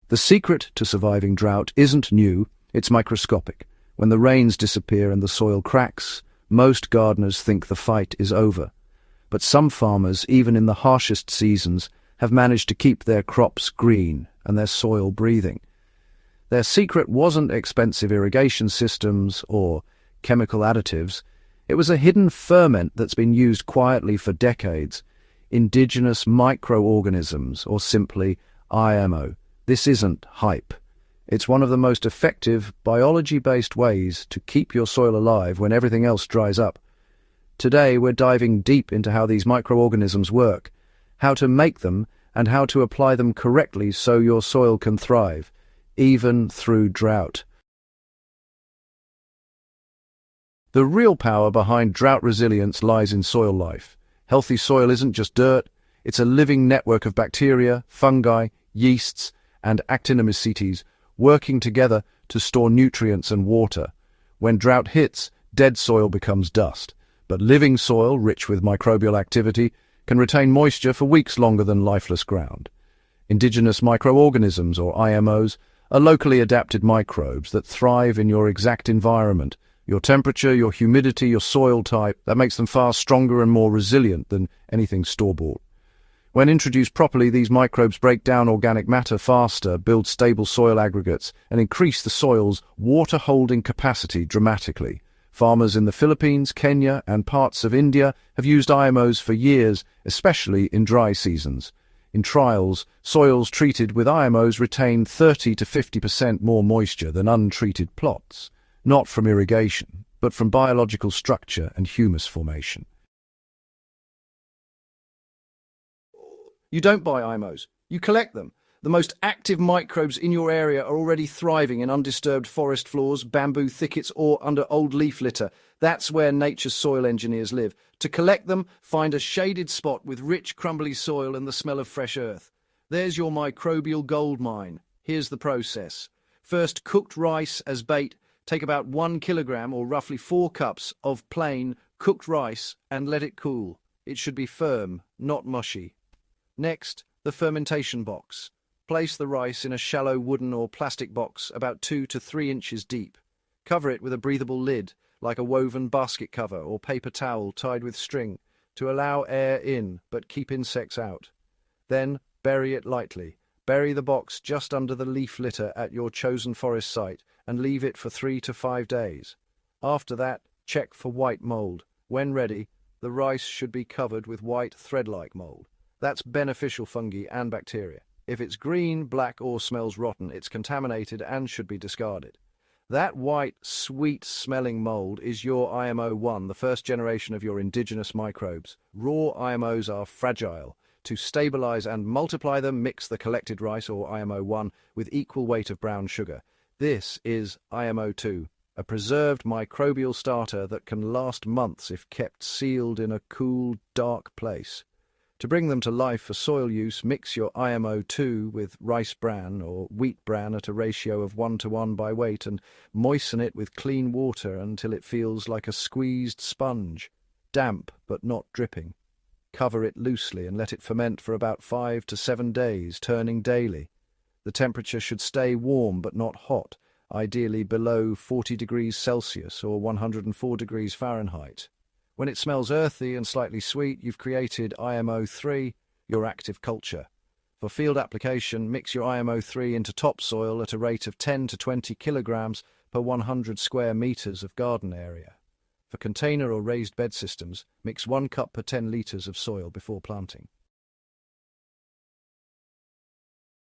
The secret to surviving drought isn't new, it's microscopic. When the rains disappear and the soil cracks, most gardeners think the fight is over. But some farmers, even in the harshest seasons, have managed to keep their crops green and their soil breathing. Their secret wasn't expensive irrigation systems or chemical additives. It was a hidden ferment that's been used quietly for decades. Indigenous microorganisms, or simply IMO. This isn't hype. It's one of the most effective biology-based ways to keep your soil alive when everything else dries up. Today we're diving deep into how these microorganisms work, how to make them, and how to apply them correctly so your soil can thrive, even through drought. The real power behind drought resilience lies in soil life. Healthy soil isn't just dirt, it's a living network of bacteria, fungi, yeasts, and actinomycetes working together to store nutrients and water. When drought hits, dead soil becomes dust, but living soil, rich with microbial activity, can retain moisture for weeks longer than lifeless ground. Indigenous microorganisms, or IMOs, are locally adapted microbes that thrive in your exact environment. Your temperature, your humidity, your soil type, that makes them far stronger and more resilient than anything store-bought. When introduced properly, these microbes break down organic matter faster, build stable soil aggregates, and increase the soil's water-holding capacity dramatically. Farmers in the Philippines, Kenya, and parts of India have used IMOs for years, especially in dry seasons. In trials, soils treated with IMOs retain 30 to 50% more moisture than untreated plots, not from irrigation, but from biological structure and humus formation. You don't buy IMOs, you collect them. The most active microbes in your area are already thriving in undisturbed forest floors, bamboo thickets, or under old leaf litter. That's where nature's soil engineers live. To collect them, find a shaded spot with rich, crumbly soil and the smell of fresh earth. There's your microbial gold mine. Here's the process. First, cooked rice as bait. Take about 1 kilogram, or roughly 4 cups, of plain, cooked rice and let it cool. It should be firm, not mushy. Next, the fermentation box. Place the rice in a shallow wooden or plastic box about 2 to 3 inches deep. Cover it with a breathable lid, like a woven basket cover or paper towel tied with string, to allow air in but keep insects out. Then bury it lightly. Bury the box just under the leaf litter at your chosen forest site and leave it for 3 to 5 days. After that, check for white mold. When ready, the rice should be covered with white thread-like mold. That's beneficial fungi and bacteria. If it's green, black, or smells rotten, it's contaminated and should be discarded. That white, sweet-smelling mold is your IMO1, the first generation of your indigenous microbes. Raw IMOs are fragile. To stabilize and multiply them, mix the collected rice, or IMO1, with equal weight of brown sugar. This is IMO2, a preserved microbial starter that can last months if kept sealed in a cool, dark place. To bring them to life for soil use, mix your IMO2 with rice bran or wheat bran at a ratio of 1:1 by weight and moisten it with clean water until it feels like a squeezed sponge, damp but not dripping. Cover it loosely and let it ferment for about 5 to 7 days, turning daily. The temperature should stay warm but not hot, ideally below 40 degrees Celsius or 104 degrees Fahrenheit. When it smells earthy and slightly sweet, you've created IMO3, your active culture. For field application, mix your IMO3 into topsoil at a rate of 10 to 20 kilograms per 100 square meters of garden area. For container or raised bed systems, mix 1 cup per 10 liters of soil before planting.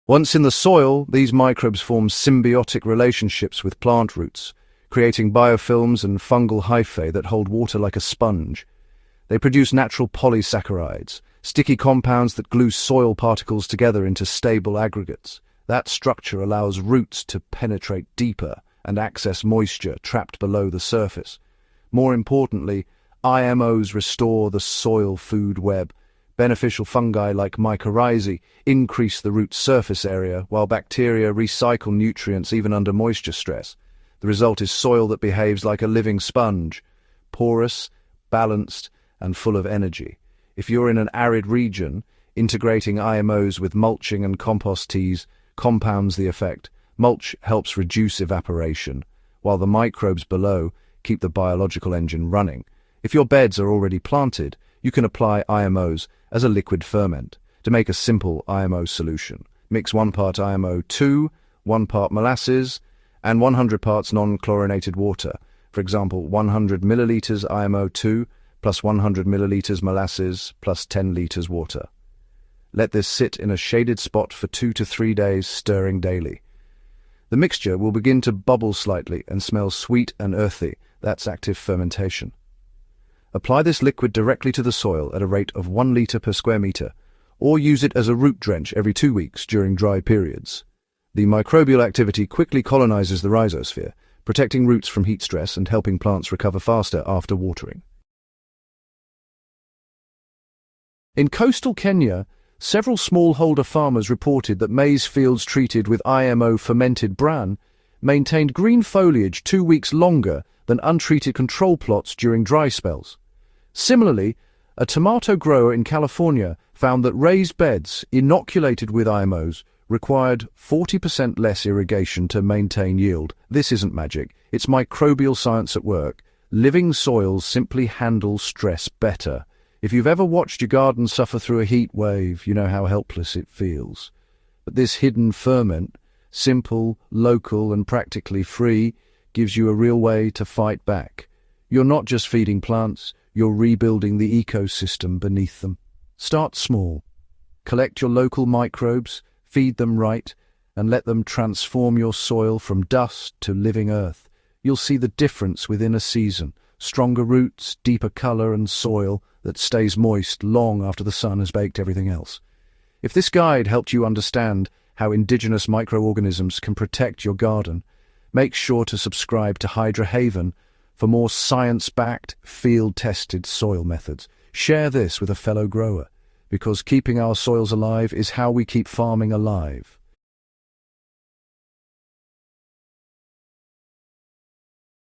Once in the soil, these microbes form symbiotic relationships with plant roots, creating biofilms and fungal hyphae that hold water like a sponge. They produce natural polysaccharides, sticky compounds that glue soil particles together into stable aggregates. That structure allows roots to penetrate deeper and access moisture trapped below the surface. More importantly, IMOs restore the soil food web. Beneficial fungi like mycorrhizae increase the root's surface area, while bacteria recycle nutrients even under moisture stress. The result is soil that behaves like a living sponge, porous, balanced, and full of energy. If you're in an arid region, integrating IMOs with mulching and compost teas compounds the effect. Mulch helps reduce evaporation, while the microbes below keep the biological engine running. If your beds are already planted, you can apply IMOs as a liquid ferment. To make a simple IMO solution, mix 1 part IMO2, 1 part molasses, and 100 parts non-chlorinated water. For example, 100 milliliters IMO2 plus 100 milliliters molasses plus 10 liters water. Let this sit in a shaded spot for 2 to 3 days, stirring daily. The mixture will begin to bubble slightly and smell sweet and earthy. That's active fermentation. Apply this liquid directly to the soil at a rate of 1 liter per square meter, or use it as a root drench every 2 weeks during dry periods. The microbial activity quickly colonizes the rhizosphere, protecting roots from heat stress and helping plants recover faster after watering. In coastal Kenya, several smallholder farmers reported that maize fields treated with IMO fermented bran maintained green foliage 2 weeks longer than untreated control plots during dry spells. Similarly, a tomato grower in California found that raised beds inoculated with IMOs required 40% less irrigation to maintain yield. This isn't magic, it's microbial science at work. Living soils simply handle stress better. If you've ever watched your garden suffer through a heat wave, you know how helpless it feels. But this hidden ferment, simple, local, and practically free, gives you a real way to fight back. You're not just feeding plants, you're rebuilding the ecosystem beneath them. Start small. Collect your local microbes, feed them right, and let them transform your soil from dust to living earth. You'll see the difference within a season. Stronger roots, deeper color, and soil that stays moist long after the sun has baked everything else. If this guide helped you understand how indigenous microorganisms can protect your garden, make sure to subscribe to Hydra Haven for more science-backed, field-tested soil methods. Share this with a fellow grower, because keeping our soils alive is how we keep farming alive.